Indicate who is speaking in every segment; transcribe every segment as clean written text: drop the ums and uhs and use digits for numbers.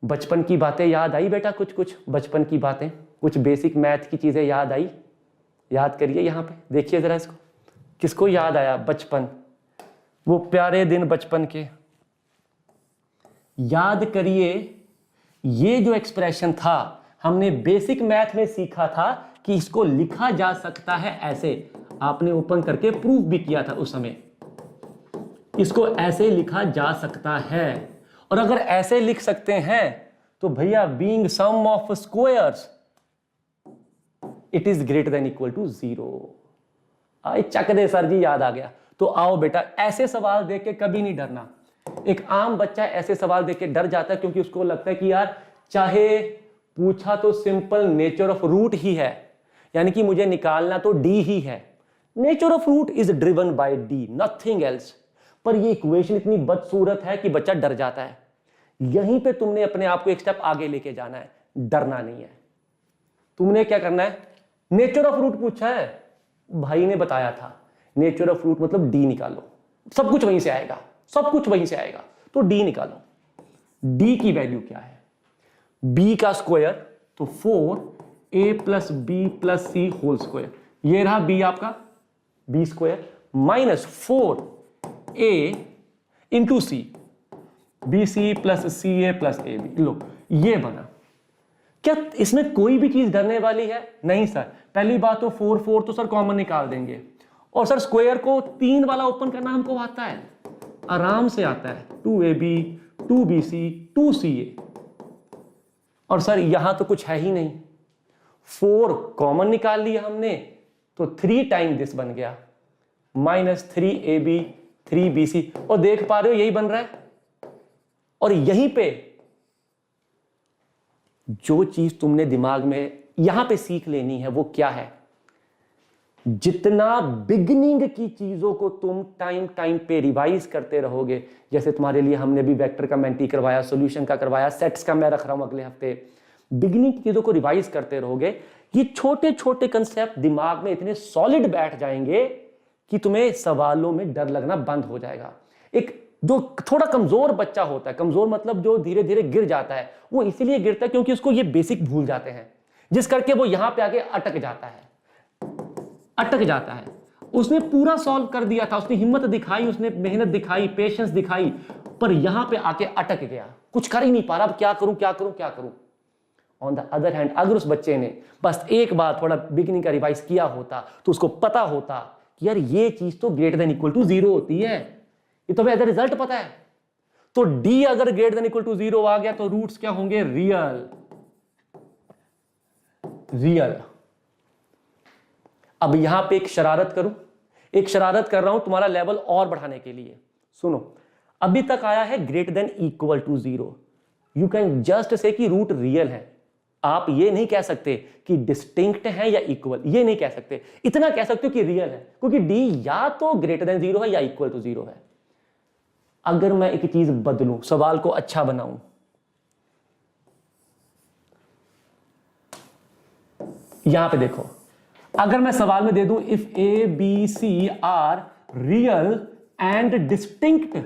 Speaker 1: बचपन की बातें याद आई बेटा? कुछ कुछ बचपन की बातें, कुछ बेसिक मैथ की चीजें याद आई? याद करिए, यहां पे देखिए जरा इसको। किसको याद आया बचपन, वो प्यारे दिन बचपन के? याद करिए। ये जो एक्सप्रेशन था हमने बेसिक मैथ में सीखा था कि इसको लिखा जा सकता है ऐसे। आपने ओपन करके प्रूफ भी किया था उस समय। इसको ऐसे लिखा जा सकता है, और अगर ऐसे लिख सकते हैं तो भैया being sum of squares it is greater than equal to 0। आई चक दे सर जी, याद आ गया। तो आओ बेटा, ऐसे सवाल देख के कभी नहीं डरना। एक आम बच्चा ऐसे सवाल देख के डर जाता है क्योंकि उसको लगता है कि यार चाहे पूछा तो सिंपल नेचर ऑफ रूट ही है, यानी कि मुझे निकालना तो डी ही है। Nature of root is driven by D, nothing else. पर ये इक्वेशन इतनी बदसूरत है कि बच्चा डर जाता है। यहीं पे तुमने अपने आप को एक स्टेप आगे लेके जाना है, डरना नहीं है। तुमने क्या करना है, नेचर ऑफ रूट पूछा है, भाई ने बताया था नेचर ऑफ रूट मतलब डी निकालो, सब कुछ वहीं से आएगा, सब कुछ वहीं से आएगा। तो डी निकालो। डी की वैल्यू क्या है? बी का स्क्वायर तो 4a plus B plus C whole square, ये रहा बी आपका, B square minus 4a into C, B C plus C A plus A B. लो ये बना। क्या इसमें कोई भी चीज डरने वाली है? नहीं सर। पहली बात तो 4 तो सर कॉमन निकाल देंगे, और सर स्क्वायर को 3 वाला ओपन करना हमको आता है, आराम से आता है। 2ab 2bc 2ca, और सर यहां तो कुछ है ही नहीं, 4 कॉमन निकाल लिया हमने तो 3 टाइम दिस बन गया, माइनस 3ab 3bc, और देख पा रहे हो यही बन रहा है। और यहीं पे जो चीज तुमने दिमाग में यहां पे सीख लेनी है वो क्या है? जितना बिगिनिंग की चीजों को तुम टाइम टाइम पे रिवाइज करते रहोगे, जैसे तुम्हारे लिए हमने भी वेक्टर का मेंटी करवाया, सॉल्यूशन का करवाया, सेट्स का मैं रख रहा हूं अगले हफ्ते। बिगिनिंग की चीजों को रिवाइज करते रहोगे, ये छोटे छोटे कंसेप्ट दिमाग में इतने सॉलिड बैठ जाएंगे कि तुम्हें सवालों में डर लगना बंद हो जाएगा। एक जो थोड़ा कमजोर बच्चा होता है, कमजोर मतलब जो धीरे धीरे गिर जाता है, वो इसीलिए गिरता है क्योंकि उसको ये बेसिक भूल जाते हैं, जिस करके वो यहां पे आके अटक जाता है। उसने पूरा सॉल्व कर दिया था, उसने हिम्मत दिखाई, उसने मेहनत दिखाई, पेशेंस दिखाई, पर यहां पे आके अटक गया, कुछ कर ही नहीं पा रहा। अब क्या करूं क्या करूं क्या करूं? ऑन द अदर हैंड, अगर उस बच्चे ने बस एक बार थोड़ा बिगिनिंग का रिवाइज किया होता तो उसको पता होता कि यार ये चीज तो ग्रेटर देन इक्वल टू 0 होती है, ये तो हमें रिजल्ट पता है। तो डी अगर ग्रेटर देन इक्वल टू 0 आ गया तो रूट्स क्या होंगे? रियल। अब यहां पे एक शरारत करूं, एक शरारत कर रहा हूं तुम्हारा लेवल और बढ़ाने के लिए। सुनो, अभी तक आया है greater than equal to 0, you can just say कि रूट रियल है। आप ये नहीं कह सकते कि डिस्टिंक्ट है या इक्वल, ये नहीं कह सकते। इतना कह सकते हो कि रियल है, क्योंकि डी या तो ग्रेटर देन 0 है या इक्वल टू 0 है। अगर मैं एक चीज बदलूं, सवाल को अच्छा बनाऊं, यहां पे देखो, अगर मैं सवाल में दे दूं if A B C are real and distinct,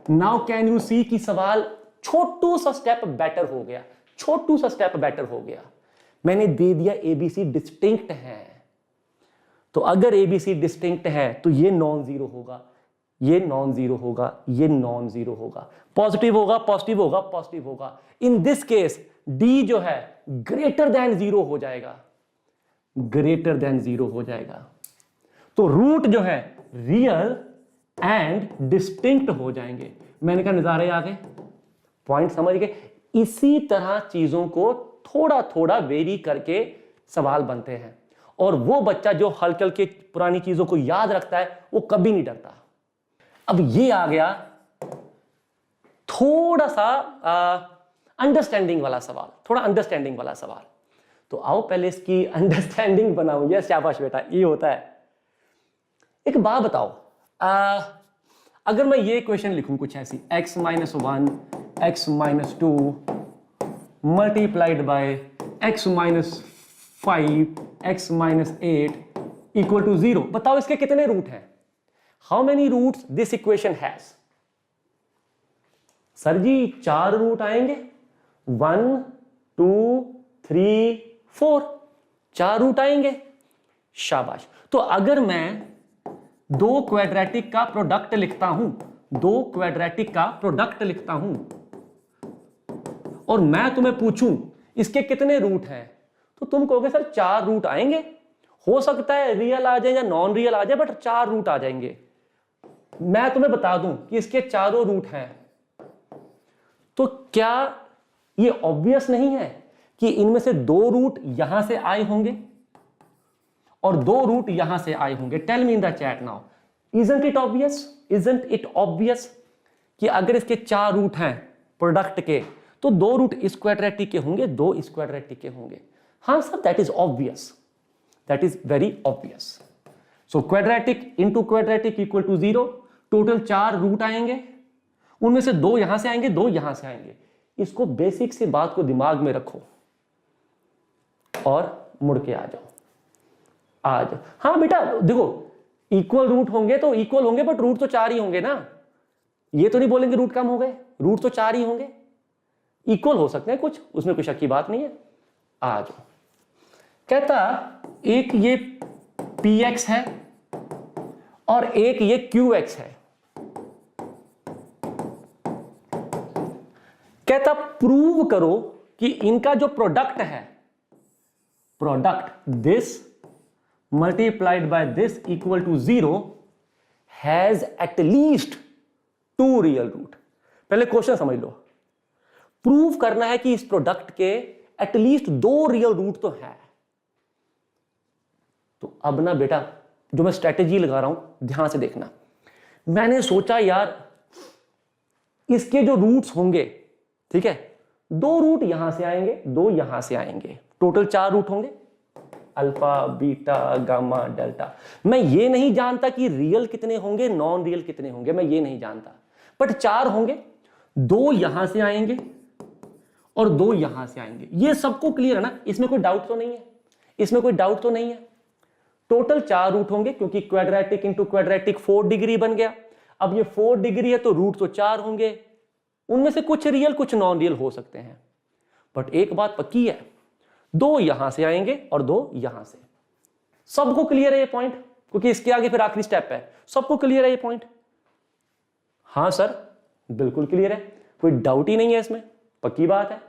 Speaker 1: now can you see कि सवाल छोटू सा स्टेप बेटर हो गया, छोटू सा स्टेप बेटर हो गया। मैंने दे दिया एबीसी डिस्टिंक्ट है, तो अगर एबीसी डिस्टिंक्ट है तो ये नॉन जीरो होगा, ये नॉन जीरो होगा, ये नॉन जीरो होगा, पॉजिटिव होगा पॉजिटिव होगा पॉजिटिव होगा। इन दिस केस डी जो है ग्रेटर देन 0 हो जाएगा, ग्रेटर देन 0 हो जाएगा। तो रूट जो है रियल एंड डिस्टिंक्ट हो जाएंगे। मैंने कहा नजारे आ गए, पॉइंट समझ गए। इसी तरह चीजों को थोड़ा थोड़ा वेरी करके सवाल बनते हैं, और वो बच्चा जो हल्के हल्के पुरानी चीजों को याद रखता है वो कभी नहीं डरता। अब ये आ गया थोड़ा सा अंडरस्टैंडिंग वाला सवाल, थोड़ा अंडरस्टैंडिंग वाला सवाल। तो आओ पहले इसकी अंडरस्टैंडिंग बनाओ। यस शाबाश बेटा, ये होता है। एक बात बताओ, अगर मैं ये क्वेश्चन लिखूं कुछ ऐसी, x minus 1 x minus 2 multiplied by x minus 5 x minus 8 equal to 0, बताओ इसके कितने रूट हैं? How many roots this equation has? Sir ji 4 root आएंगे। 1 2 3 4, 4 रूट आएंगे। शाबाश। तो अगर मैं दो क्वाड्रेटिक का प्रोडक्ट लिखता हूं, दो क्वाड्रेटिक का प्रोडक्ट लिखता हूं और मैं तुम्हें पूछूं इसके कितने रूट हैं, तो तुम कहोगे सर 4 रूट आएंगे। हो सकता है रियल आ जाए या नॉन रियल आ जाए, बट 4 रूट आ जाएंगे। मैं तुम्हें बता दूं कि इसके चारों रूट हैं, तो क्या ये ऑब्वियस नहीं है कि इनमें से 2 रूट यहां से आए होंगे और 2 रूट यहां से आए होंगे? Tell me in the chat now, isn't it obvious? Isn't it obvious कि अगर इसके 4 रूट हैं प्रोडक्ट के, तो 2 रूट इस क्वाड्रेटिक के होंगे, 2 इस क्वाड्रेटिक के होंगे। हाँ sir, that is obvious, that is very obvious. So quadratic into quadratic equal to 0, total 4 root आएंगे, उनमें से 2 यहां से आएंगे, 2 यहां से आएंगे। इसको बेसिक सी बात को दिमाग में रखो और मुड़ के आ जाओ, आ जाओ। हाँ बेटा देखो, इक्वल रूट होंगे तो इक्वल होंगे, बट रूट तो 4 ही होंगे ना। ये तो नहीं बोलेंगे रूट कम हो गए, रूट तो 4 ही होंगे। इक्वल हो सकते हैं कुछ, उसमें कोई शक की बात नहीं है। आ जाओ। कहता एक ये px है और एक ये qx है। कहता प्रूव करो कि इनका जो प्रोडक्ट है, product this multiplied by this equal to 0 has at least 2 real root. पहले क्वेश्चन समझ लो, प्रूव करना है कि इस प्रोडक्ट के एटलीस्ट 2 रियल रूट तो है। तो अब ना बेटा, जो मैं स्ट्रेटेजी लगा रहा हूं ध्यान से देखना। मैंने सोचा यार इसके जो रूट्स होंगे, ठीक है, 2 रूट यहां से आएंगे, 2 यहां से आएंगे, टोटल 4 रूट होंगे, अल्फा बीटा गामा डेल्टा। मैं ये नहीं जानता कि रियल कितने होंगे, नॉन रियल कितने होंगे, मैं ये नहीं जानता, बट 4 होंगे, 2 यहां से आएंगे और 2 यहां से आएंगे। ये सबको क्लियर है ना? इसमें कोई डाउट तो नहीं है, इसमें कोई डाउट तो नहीं है। टोटल 4 रूट होंगे, क्योंकि क्वाड्रेटिक इंटू क्वाड्रेटिक 4 डिग्री बन गया। अब ये 4 डिग्री है तो रूट तो 4 होंगे, उनमें से कुछ रियल कुछ नॉन रियल हो सकते हैं। बट एक बात पक्की है, 2 यहां से आएंगे और 2 यहां से। सबको क्लियर है ये पॉइंट? क्योंकि इसके आगे फिर आखिरी स्टेप है। सबको क्लियर है ये पॉइंट? हां सर बिल्कुल क्लियर है, कोई डाउट ही नहीं है इसमें, पक्की बात है।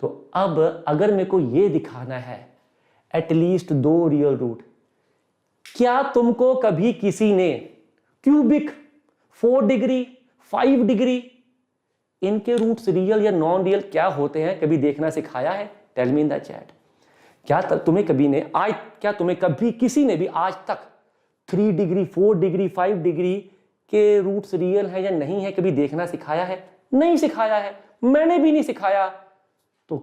Speaker 1: तो अब अगर मेरे को ये दिखाना है एटलीस्ट 2 रियल रूट, क्या तुमको कभी किसी ने क्यूबिक, 4 डिग्री, 5 डिग्री, इनके रूट्स रियल या नॉन रियल क्या होते हैं कभी देखना सिखाया है? Tell me in the chat. क्या तुम्हें कभी किसी ने भी आज तक 3 डिग्री, 4 डिग्री, 5 डिग्री के रूट्स रियल है या नहीं है कभी देखना सिखाया है? नहीं सिखाया है, मैंने भी नहीं सिखाया। तो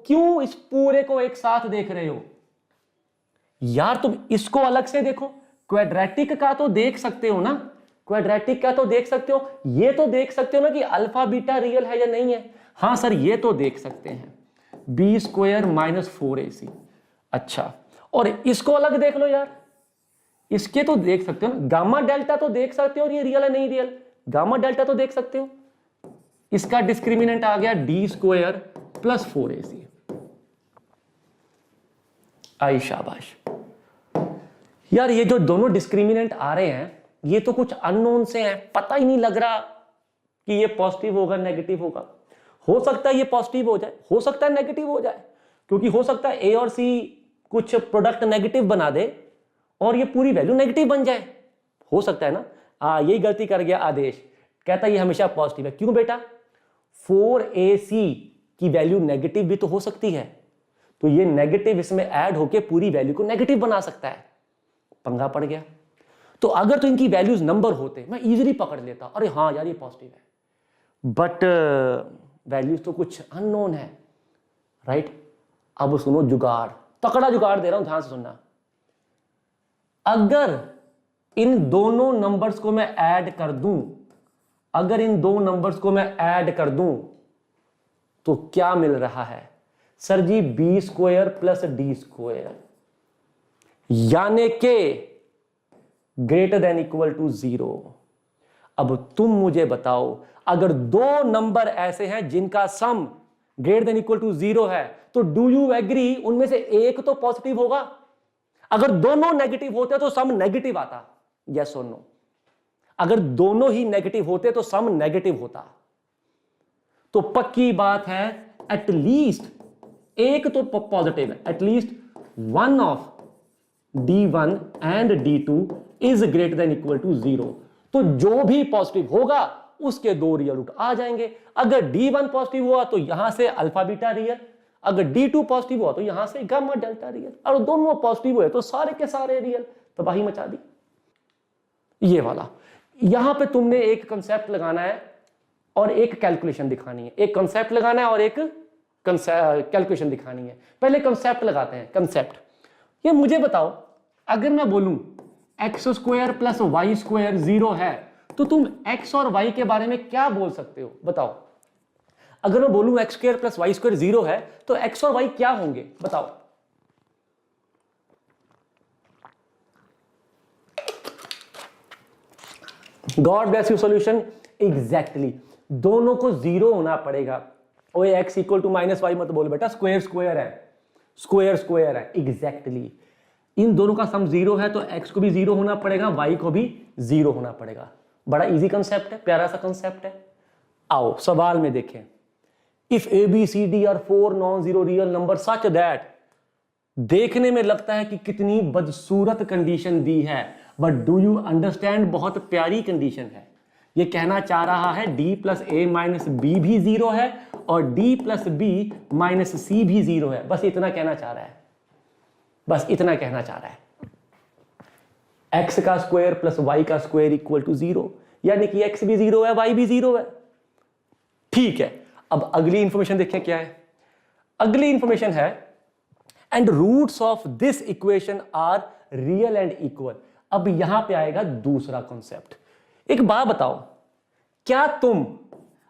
Speaker 1: क्यों इस पूरे को एक साथ देख रहे हो यार? तुम इसको अलग से देखो, क्वाड्रेटिक का तो देख सकते हो ना, क्वाड्रेटिक का तो देख सकते हो, ये तो देख सकते हो ना कि अल्फा बीटा रियल है या नहीं है। हां सर ये तो देख सकते हैं, बी स्क्वायर माइनस 4ac। अच्छा, और इसको अलग देख लो यार, इसके तो देख सकते हो ना, गामा डेल्टा तो देख सकते हो, और ये रियल है नहीं रियल, गामा डेल्टा तो देख सकते हो। इसका डिस्क्रिमिनेंट आ गया डी स्क्वायर प्लस 4ac। आई शाबाश यार, ये जो दोनों डिस्क्रिमिनेंट आ रहे हैं ये तो कुछ अननोन से हैं, पता ही नहीं लग रहा कि ये पॉजिटिव होगा नेगेटिव होगा। हो सकता है ये पॉजिटिव हो जाए, हो सकता है नेगेटिव हो जाए, क्योंकि हो सकता है ए और सी कुछ प्रोडक्ट नेगेटिव बना दे और ये पूरी वैल्यू नेगेटिव बन जाए, हो सकता है ना। यही गलती कर गया आदेश, कहता ये हमेशा पॉजिटिव है। क्यों बेटा? 4ac की वैल्यू नेगेटिव भी तो हो सकती है, तो ये नेगेटिव इसमें ऐड होके पूरी वैल्यू को नेगेटिव बना सकता है। पंगा पड़ गया। तो अगर तो इनकी वैल्यूज नंबर होते मैं इजीली पकड़ लेता, अरे हाँ यार ये पॉजिटिव है, बट वैल्यूज तो कुछ अननोन है, राइट। अब सुनो जुगाड़, तकड़ा जुगाड़ दे रहा हूं, ध्यान से सुनना। अगर इन दोनों नंबर्स को मैं ऐड कर दूं, अगर इन दो नंबर्स को मैं ऐड कर दूं तो क्या मिल रहा है? Sir ji B square plus D square, यानी के ग्रेटर देन इक्वल टू 0। अब तुम मुझे बताओ, अगर दो नंबर ऐसे हैं जिनका sum greater than equal to 0 है, तो डू यू एग्री उनमें से एक तो पॉजिटिव होगा? अगर दोनों नेगेटिव होते तो सम नेगेटिव आता, यस और नो? अगर दोनों ही नेगेटिव होते तो सम नेगेटिव होता। तो पक्की बात है एटलीस्ट एक तो पॉजिटिव है, at least one of D1 and D2 is greater than equal to 0। तो जो भी पॉजिटिव होगा उसके दो रियल रूट आ जाएंगे। अगर D1 पॉजिटिव हुआ तो यहां से अल्फा बीटा रियल, अगर D2 पॉजिटिव हुआ तो यहां से गामा डेल्टा रियल, और दोनों पॉजिटिव हुए तो सारे के सारे रियल। तबाही मचा दी ये वाला। यहां पे तुमने एक कंसेप्ट लगाना है और एक कैलकुलेशन दिखानी है। एक कंसेप्ट लगाना है और एक कैलकुलेशन दिखानी है। पहले कंसेप्ट लगाते हैं। कंसेप्ट ये मुझे बताओ, अगर मैं बोलूं X square plus Y square 0 है, तो तुम एक्स और वाई के बारे में क्या बोल सकते हो? बताओ। अगर मैं बोलूं X square plus Y square 0 है, तो एक्स और वाई क्या होंगे? बताओ। God bless you solution. Exactly, दोनों को 0 होना पड़ेगा। ओए X equal to minus Y मत बोल बेटा, स्क्वायर स्क्वायर है, स्क्वायर स्क्वायर है। एग्जैक्टली, इन दोनों का सम 0 है तो x को भी 0 होना पड़ेगा, y को भी 0 होना पड़ेगा। बड़ा इजी कंसेप्ट है, प्यारा सा कंसेप्ट है। आओ सवाल में देखें। If A B C D are 4 non zero real number such that, देखने में लगता है कि कितनी बदसूरत कंडीशन दी है, बट डू यू अंडरस्टैंड, बहुत प्यारी कंडीशन है। ये कहना चाह रहा है d प्लस ए माइनस बी भी 0 है और d प्लस बी माइनस सी भी 0 है। बस इतना कहना चाह रहा है, बस इतना कहना चाह रहा है। x का स्क्वायर प्लस y का स्क्वायर इक्वल टू 0, यानी कि x भी 0 है, y भी 0 है। ठीक है, अब अगली इंफॉर्मेशन देखें क्या है। अगली इंफॉर्मेशन है and roots of this equation are real and equal. अब यहां पे आएगा दूसरा कॉन्सेप्ट। एक बात बताओ, क्या तुम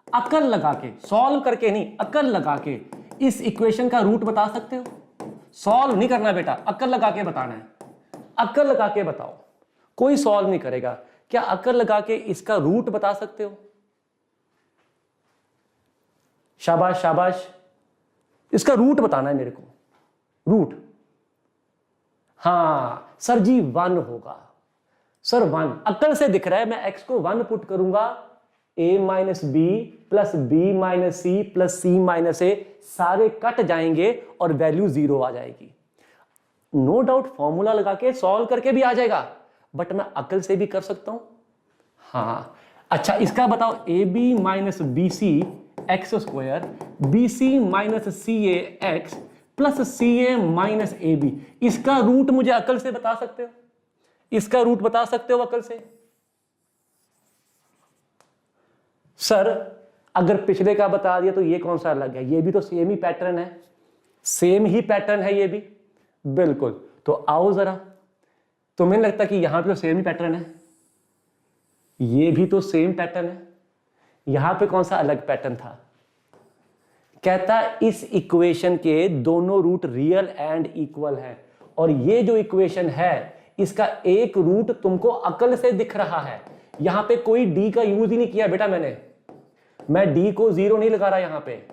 Speaker 1: अकल लगा के, सॉल्व करके नहीं, अकल लगा के इस इक्वेशन का रूट बता सकते हो? सॉल्व नहीं करना बेटा, अकल लगा के बताना है। अकल लगा के बताओ, कोई सॉल्व नहीं करेगा। क्या अकल लगा के इसका रूट बता सकते हो? शाबाश शाबाश, इसका रूट बताना है मेरे को। रूट, हां सर जी 1 होगा। सर 1 अकल से दिख रहा है, मैं x को 1 पुट करूंगा, a minus B plus B minus C plus C minus A सारे कट जाएंगे और वैल्यू 0 आ जाएगी। नो डाउट फॉर्मूला लगा के सॉल्व करके भी आ जाएगा, बट मैं अकल से भी कर सकता हूं। हाँ अच्छा, इसका बताओ, A B minus B C X square, B C minus C A X plus C A minus A B, इसका रूट मुझे अकल से बता सकते हो? इसका रूट बता सकते हो अकल से? सर अगर पिछले का बता दिया तो ये कौन सा अलग है? ये भी तो सेम ही पैटर्न है, सेम ही पैटर्न है ये भी। बिल्कुल, तो आओ जरा, तुम्हें लगता कि यहां पे तो सेम ही पैटर्न है, ये भी तो सेम पैटर्न है, यहां पे कौन सा अलग पैटर्न था? कहता इस इक्वेशन के दोनों रूट रियल एंड इक्वल है, और ये जो इक्वेशन है इसका एक रूट तुमको अकल से दिख रहा है। यहां पे कोई डी का यूज ही नहीं किया बेटा मैंने, मैं डी को 0 नहीं लगा रहा, यहां पे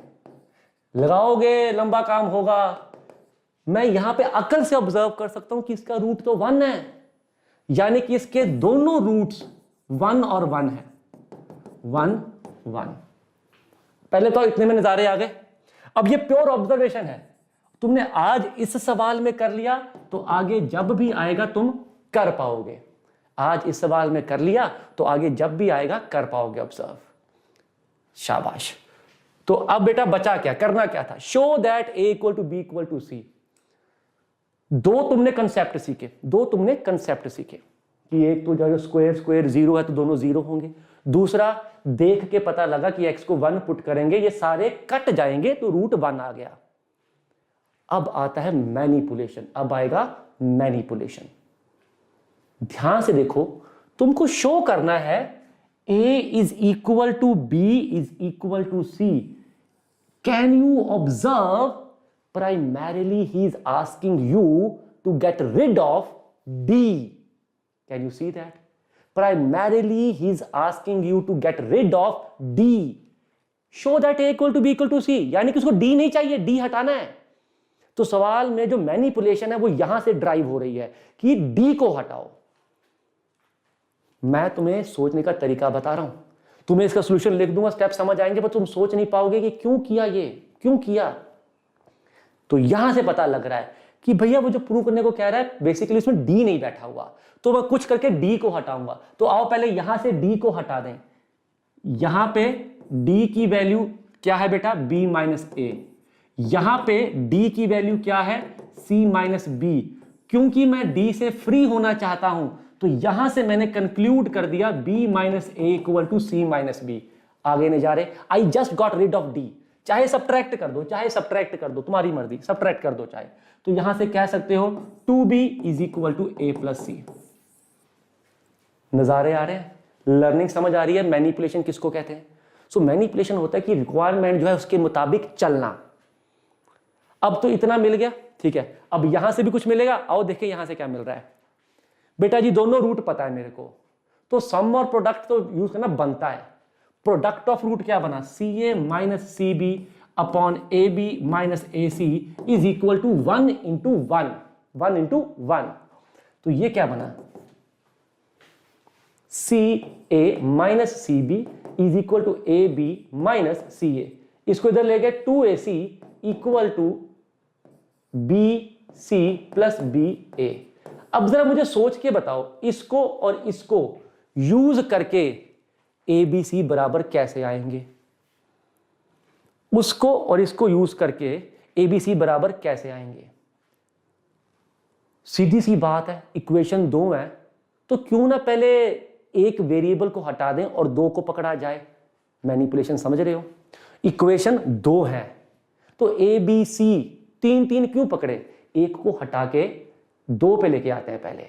Speaker 1: लगाओगे लंबा काम होगा। मैं यहां पे अकल से ऑब्जर्व कर सकता हूं कि इसका रूट तो 1 है, यानी कि इसके दोनों रूट्स 1 और 1 है। 1 1, पहले तो इतने में नजारे आ गए। अब ये प्योर ऑब्जर्वेशन है, तुमने आज इस सवाल में कर लिया तो आगे जब भी आएगा तुम कर पाओगे। आज इस सवाल में कर लिया तो आगे जब भी आएगा कर पाओगे ऑब्जर्व। शाबाश। तो अब बेटा बचा क्या, करना क्या था? Show that A equal to B equal to C. दो तुमने कंसेप्ट सीखे कि एक तो जो स्क्वायर स्क्वायर 0 है तो दोनों 0 होंगे। दूसरा, देख के पता लगा कि x को 1 पुट करेंगे ये सारे कट जाएंगे तो रूट 1 आ गया। अब आता है मैनिपुलेशन, अब आएगा मैनिपुलेशन। ध्यान से देखो, तुमको शो करना है a is equal to B is equal to C. Can you observe, primarily he is asking you to get rid of d। Can you see that? primarily he is asking you to get rid of d, show that a equal to b equal to c, यानी कि उसको d नहीं चाहिए, d हटाना है। तो सवाल में जो मैनिपुलेशन है वो यहां से ड्राइव हो रही है कि d को हटाओ। मैं तुम्हें सोचने का तरीका बता रहा हूं, तुम्हें इसका सॉल्यूशन लिख दूंगा, स्टेप समझ आएंगे, पर तुम सोच नहीं पाओगे कि क्यों किया, ये क्यों किया। तो यहां से पता लग रहा है कि भैया वो जो प्रूव करने को कह रहा है बेसिकली उसमें डी नहीं बैठा हुआ, तो मैं कुछ करके डी को हटाऊंगा। तो आओ पहले यहां से डी को हटा दें। यहां पे डी की वैल्यू क्या है बेटा, b माइनस ए। यहां पे d की वैल्यू क्या है, c माइनस बी। क्योंकि मैं d से फ्री होना चाहता हूं तो यहां से मैंने कंक्लूड कर दिया b minus A equal to C minus B. आगे नहीं जा रहे, I just got rid of d। चाहे सब्ट्रैक्ट कर दो, चाहे सब्ट्रैक्ट कर दो, तुम्हारी मर्जी, सब्ट्रैक्ट कर दो चाहे। तो यहां से कह सकते हो 2b is equal to a plus C. नजारे आ रहे हैं, लर्निंग समझ आ रही है। मैनिपुलेशन किसको कहते हैं? सो मैनिपुलेशन होता है कि रिक्वायरमेंट जो है उसके मुताबिक चलना। अब तो इतना मिल गया, ठीक है, अब यहां से भी कुछ मिलेगा। आओ देखें यहां से क्या मिल रहा है। बेटा जी दोनों रूट पता है मेरे को, तो सम और प्रोडक्ट तो यूज करना बनता है। प्रोडक्ट ऑफ रूट क्या बना, C A minus C B upon A B minus A C is equal to 1 into 1, 1 into 1। तो ये क्या बना, C A minus C B is equal to A B minus C A. इसको इधर ले गए 2ac equal to B C plus B A. अब जरा मुझे सोच के बताओ, इसको और इसको यूज करके ए बी सी बराबर कैसे आएंगे? उसको और इसको यूज करके ए बी सी बराबर कैसे आएंगे? सीधी सी बात है, इक्वेशन 2 है तो क्यों ना पहले एक वेरिएबल को हटा दें और 2 को पकड़ा जाए। मैनिपुलेशन समझ रहे हो? इक्वेशन 2 है तो ए बी सी 3 क्यों पकड़े, एक को हटा के 2 पे लेके आते हैं। पहले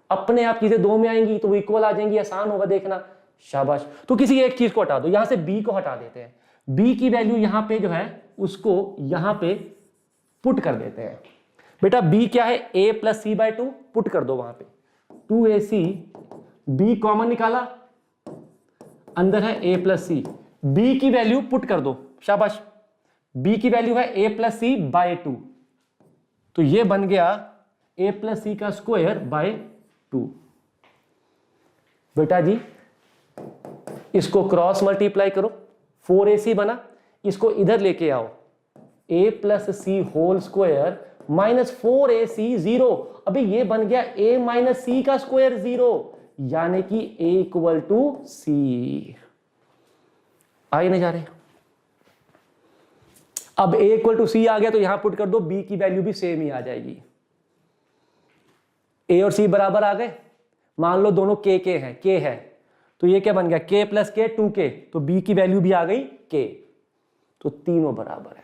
Speaker 1: अपने आप चीजें 2 में आएंगी तो वो इक्वल आ जाएंगी, आसान होगा देखना, शाबाश। तो किसी एक चीज को हटा दो, यहां से b को हटा देते हैं। b की वैल्यू यहां पे जो है उसको यहां पे पुट कर देते हैं। बेटा b क्या है, a plus C by 2, put कर दो वहां पे 2ac, b कॉमन निकाला, अंदर है a प्लस सी, b की वैल्यू पुट कर दो, शाबाश। b की वैल्यू है a प्लस सी बाई 2, तो ये बन गया a प्लस सी का स्क्वायर बाय 2। बेटा जी इसको क्रॉस मल्टीप्लाई करो, 4ac बना, इसको इधर लेके आओ, a plus C whole square minus 4ac 0। अभी ये बन गया a माइनस सी का स्क्वायर 0, यानी कि a इक्वल टू सी। आए नहीं जा रहे? अब a इक्वल टू सी आ गया तो यहां पुट कर दो, b की वैल्यू भी सेम ही आ जाएगी। a और c बराबर आ गए, मान लो दोनों k हैं, k है तो ये क्या बन गया, k प्लस k 2k, तो b की वैल्यू भी आ गई k, तो तीनों बराबर है,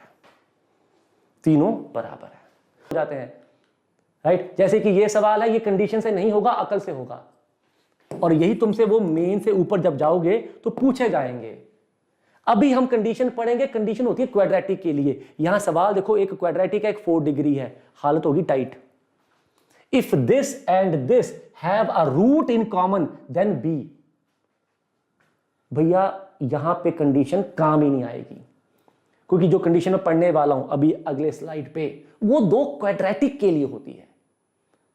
Speaker 1: तीनों बराबर है, हो जाते हैं राइट। जैसे कि ये सवाल है, ये कंडीशन से नहीं होगा, अकल से होगा, और यही तुमसे वो मेन से ऊपर जब जाओगे तो पूछे जाएंगे। अभी हम कंडीशन पढ़ेंगे, कंडीशन होती है क्वाड्रेटिक के लिए। यहां सवाल देखो, एक क्वाड्रेटिक है, एक 4 डिग्री है, हालत होगी tight. If this and this have a root in common then B. भैया यहां पे कंडीशन काम ही नहीं आएगी, क्योंकि जो कंडीशन मैं पढ़ने वाला हूं अभी अगले स्लाइड पे वो 2 क्वाड्रेटिक के लिए होती है।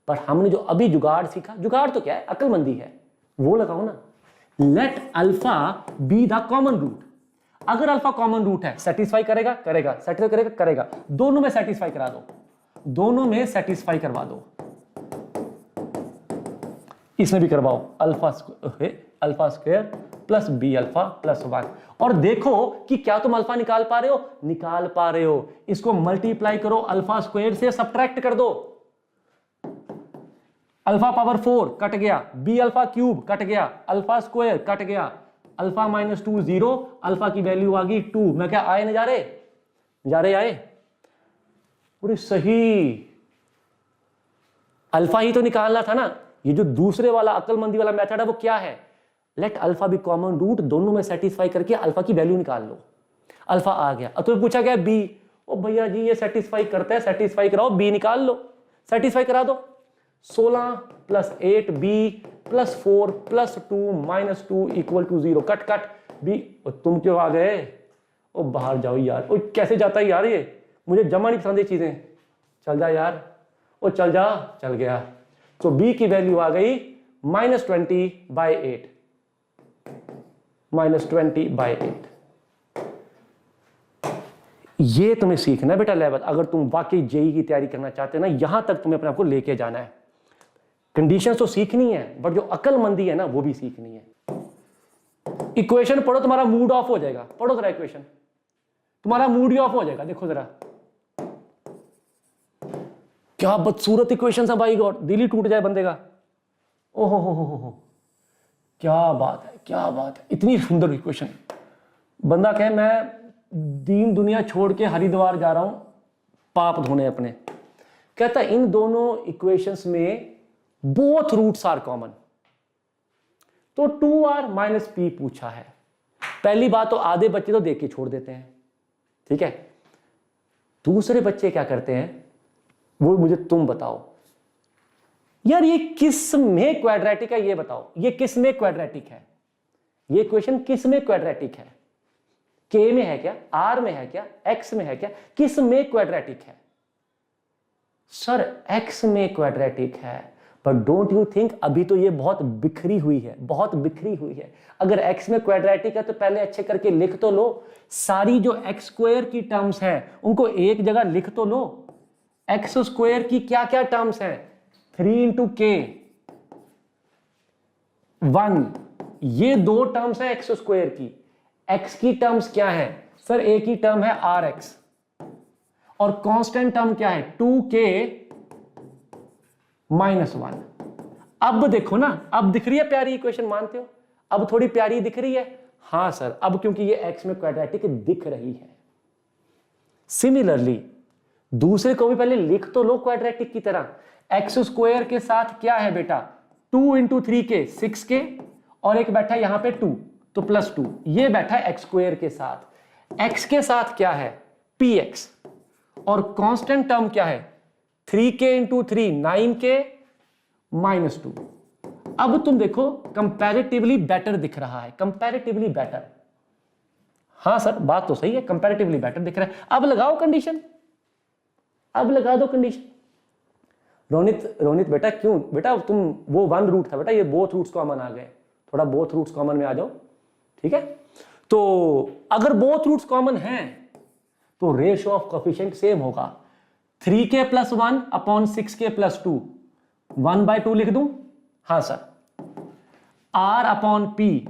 Speaker 1: पर हमने जो अभी जुगाड़ सीखा, जुगाड़ तो क्या है, अक्लमंदी है, वो लगाओ ना। Let alpha be the common root. अगर अल्फा कॉमन रूट है, सेटिस्फाई करेगा, करेगा, सेटिस्फाई करेगा, करेगा, दोनों में सेटिस्फाई करा दो, दोनों में सेटिस्फाई करवा दो। इसमें भी करवाओ, alpha square plus B alpha plus 1, और देखो कि क्या तुम अल्फा निकाल पा रहे हो, निकाल पा रहे हो। इसको मल्टीप्लाई करो, अल्फा स्क्वायर से सब्ट्रैक्ट कर दो, अल्फा पावर 4 कट गया, बी अल्फा क्यूब कट गया, अल्फा स्क्वायर कट गया, अल्फा माइनस 2 0, अल्फा की वैल्यू आ गई 2। मैं क्या आए नजारे, नजारे आए? पूरी सही, अल्फा ही तो निकालना था ना। ये जो दूसरे वाला अक्लमंदी वाला मेथड है वो क्या है, let alpha be common root, दोनों में सेटिस्फाई करके अल्फा की वैल्यू निकाल लो। अल्फा आ गया, अब तो पूछा गया बी, ओ भैया जी ये सेटिस्फाई करता है, सेटिस्फाई कराओ, बी निकाल लो, सेटिस्फाई करा दो। 16 प्लस 8 बी +4 +2 -2 = 0। कट कट भी। तुम क्यों आ गए? ओ बाहर जाओ यार। ओ कैसे जाता है यार, ये मुझे जमा नहीं पसंद ये चीजें। चल जा यार, ओ चल जा। चल गया। तो b की वैल्यू आ गई -20/8। -20/8। ये तुम्हें सीखना है बेटा लेवल। अगर तुम वाकई जेई की तैयारी करना चाहते हो ना, यहां तक तुम्हें अपने आप को लेके जाना है। कंडीशन तो सीखनी है, बट जो अक्लमंदी है ना वो भी सीखनी है। इक्वेशन पढ़ो, तुम्हारा मूड ऑफ हो जाएगा। पढ़ो जरा इक्वेशन, तुम्हारा मूड ही ऑफ हो जाएगा। देखो जरा क्या बदसूरत इक्वेशन है भाई गॉड, दिल ही टूट जाए बंदे का। ओहो हो, क्या बात है, क्या बात है, इतनी सुंदर इक्वेशन। बंदा कहे मैं दीन दुनिया छोड़ के हरिद्वार जा रहा हूं पाप धोने अपने। कहता इन दोनों इक्वेशंस में बोथ रूट्स आर कॉमन। तो 2r - p पूछा है। पहली बात तो आधे बच्चे तो देख के छोड़ देते हैं, ठीक है। दूसरे बच्चे क्या करते हैं वो मुझे तुम बताओ यार, ये किस में क्वाड्रेटिक है ये बताओ। ये किस में क्वाड्रेटिक है? ये इक्वेशन किस में क्वाड्रेटिक है? k में है क्या, r में है क्या, x में है क्या? किस में क्वाड्रेटिक है? सर x में क्वाड्रेटिक है। पर डोंट यू थिंक अभी तो ये बहुत बिखरी हुई है, बहुत बिखरी हुई है। अगर x में क्वाड्रेटिक है तो पहले अच्छे करके लिख तो लो। सारी जो x² की टर्म्स हैं उनको एक जगह लिख तो लो। x² की क्या क्या टर्म्स हैं? 3 × k 1, ये दो टर्म्स है x² की। x की टर्म्स क्या है? सर एक ही टर्म है rx, और कांस्टेंट टर्म क्या है? 2k - 1। अब देखो ना, अब दिख रही है प्यारी इक्वेशन, मानते हो? अब थोड़ी प्यारी दिख रही है। हां सर, अब क्योंकि ये x में क्वाड्रेटिक दिख रही है। सिमिलरली दूसरे को भी पहले लिख तो लो क्वाड्रेटिक की तरह। x² के साथ क्या है बेटा? 2 × 3k 6k, और एक बैठा यहां पे 2, तो +2। ये बैठा है x² के साथ। x के साथ क्या है? px, और कांस्टेंट टर्म क्या है? 3k × 3 9k -2। अब तुम देखो कंपैरेटिवली बेटर दिख रहा है, कंपैरेटिवली बेटर। हां सर बात तो सही है, कंपैरेटिवली बेटर दिख रहा है। अब लगाओ कंडीशन, अब लगा दो कंडीशन। रोनित बेटा क्यों बेटा, तुम वो 1 रूट था बेटा, ये बोथ रूट्स कॉमन आ गए। थोड़ा बोथ रूट्स कॉमन में आ जाओ, ठीक है। तो अगर बोथ रूट्स कॉमन हैं तो रेशियो ऑफ कोएफिशिएंट सेम होगा। 3k + 1 / 6k + 2, 1/2 लिख दूं? हां सर। r/p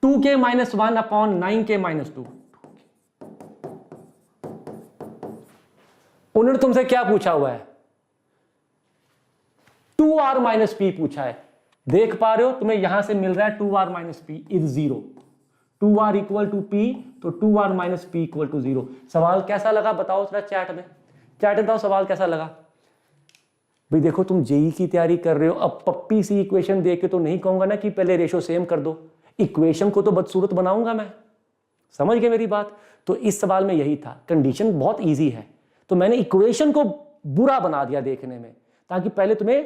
Speaker 1: 2k - 1 / 9k - 2। उन्होंने तुमसे क्या पूछा हुआ है? 2r - p पूछा है। देख पा रहे हो तुम्हें यहां से मिल रहा है 2r - p = 0। 2r = p, तो 2r - p = 0। सवाल कैसा लगा बताओ जरा चैट में, चैट बताओ सवाल कैसा लगा। भाई देखो तुम जेई की तैयारी कर रहे हो, अब पप्पी सी इक्वेशन देख के तो नहीं कहूंगा ना कि पहले रेशो सेम कर दो। इक्वेशन को तो बदसूरत बनाऊंगा मैं, समझ गए मेरी बात? तो इस सवाल में यही था। कंडीशन बहुत ईजी है, तो मैंने इक्वेशन को बुरा बना दिया देखने में, ताकि पहले तुम्हें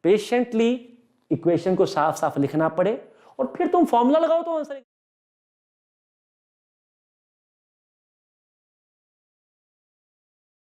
Speaker 1: पेशेंटली इक्वेशन को साफ साफ लिखना पड़े और फिर तुम फॉर्मूला लगाओ तो आंसर